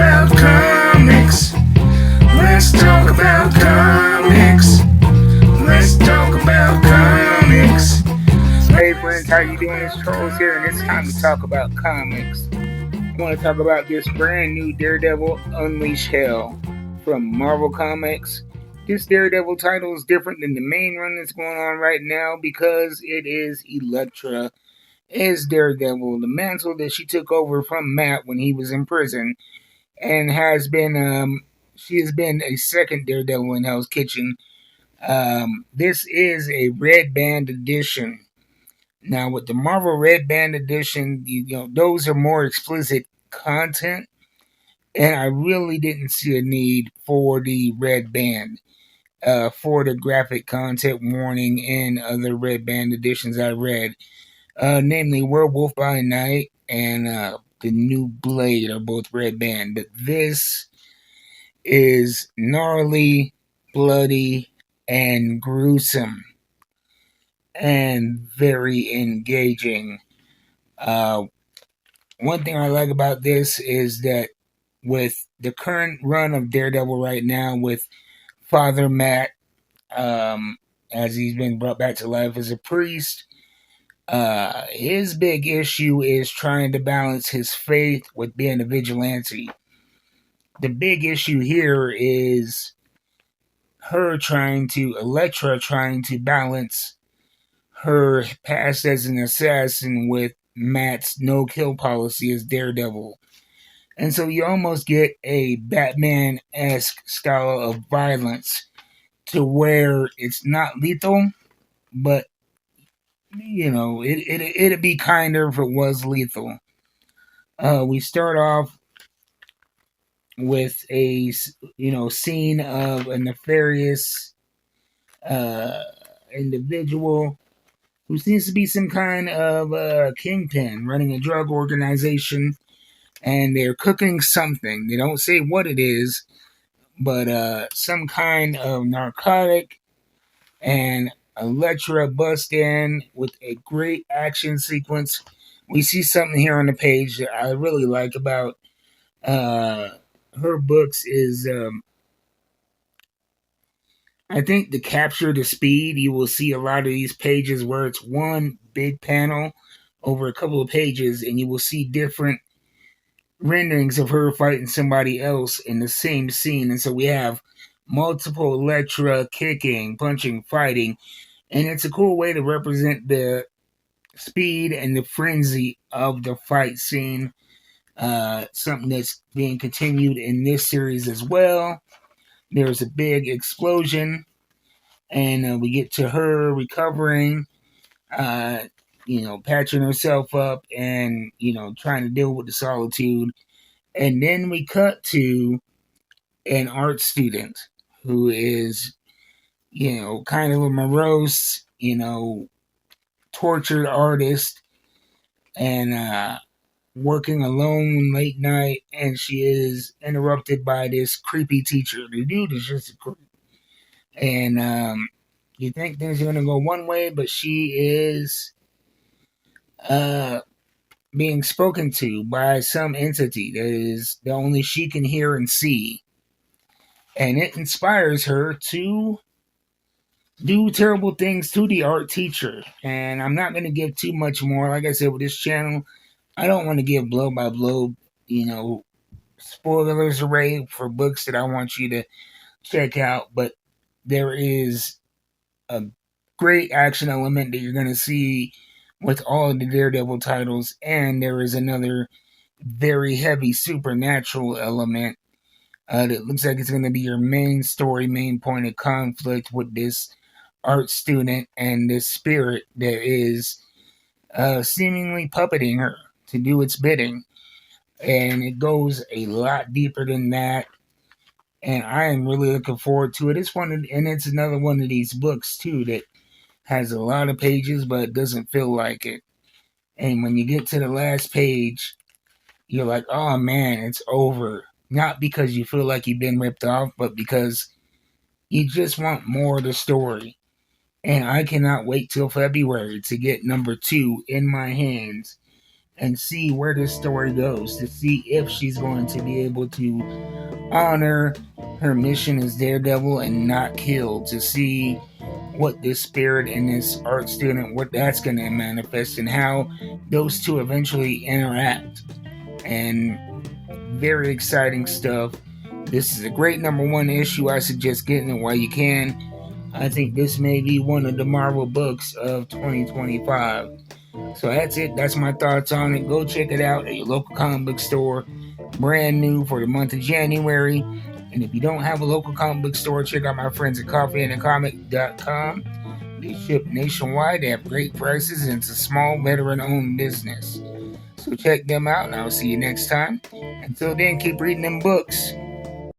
about comics. Let's talk about comics. Let's talk about comics. Hey friends, how you doing? It's Charles here, and it's time to talk about comics. I want to talk about this brand new Daredevil Unleash Hell from Marvel Comics. This Daredevil title is different than the main run that's going on right now because it is Elektra as Daredevil, the mantle that she took over from Matt when he was in prison, and she has been a second Daredevil in Hell's Kitchen. This is a red band edition. Now, with the Marvel Red Band edition, those are more explicit content, and I really didn't see a need for the red band, for the graphic content warning in other red band editions I read, namely Werewolf by Night and the New Blade are both red band. But this is gnarly, bloody, and gruesome, and very engaging. Uh, One thing I like about this is that with the current run of Daredevil right now, with Father Matt, as he's been brought back to life as a priest, his big issue is trying to balance his faith with being a vigilante. The big issue here is Elektra trying to balance her past as an assassin with Matt's no kill policy as Daredevil. And so you almost get a Batman esque style of violence to where it's not lethal, but it'd be kinder if it was lethal. We start off with a scene of a nefarious individual who seems to be some kind of kingpin running a drug organization, and they're cooking something. They don't say what it is, but some kind of narcotic. And Elektra busts in with a great action sequence. We see something here on the page that I really like about her books is I think to capture the speed, you will see a lot of these pages where it's one big panel over a couple of pages, and you will see different renderings of her fighting somebody else in the same scene. And so we have multiple Elektra kicking, punching, fighting, and it's a cool way to represent the speed and the frenzy of the fight scene. Something that's being continued in this series as well. There's a big explosion, and we get to her recovering, patching herself up, and trying to deal with the solitude. And then we cut to an art student who is, kind of a morose, tortured artist, and working alone late night, and she is interrupted by this creepy teacher. The dude is just a creep. And you think things are going to go one way, but she is being spoken to by some entity that is the only she can hear and see. And it inspires her to do terrible things to the art teacher. And I'm not going to give too much more. Like I said, with this channel, I don't want to give blow by blow, spoilers array for books that I want you to check out. But there is a great action element that you're going to see with all of the Daredevil titles. And there is another very heavy supernatural element that looks like it's going to be your main story, main point of conflict with this art student and this spirit that is seemingly puppeting her to do its bidding. And it goes a lot deeper than that. And I am really looking forward to it. It's another one of these books too that has a lot of pages, but it doesn't feel like it. And when you get to the last page, you're like, oh man, it's over. Not because you feel like you've been ripped off, but because you just want more of the story. And I cannot wait till February to get number 2 in my hands and see where this story goes, to see if she's going to be able to honor her mission as Daredevil and not killed, to see what this spirit and this art student, what that's going to manifest, and how those two eventually interact. And very exciting stuff. This is a great #1 issue. I suggest getting it while you can. I think this may be one of the Marvel books of 2025. So that's it. That's my thoughts on it. Go check it out at your local comic book store. Brand new for the month of January. And if you don't have a local comic book store, check out my friends at coffeeandacomic.com. They ship nationwide. They have great prices, and it's a small veteran-owned business. So check them out, and I'll see you next time. Until then, keep reading them books.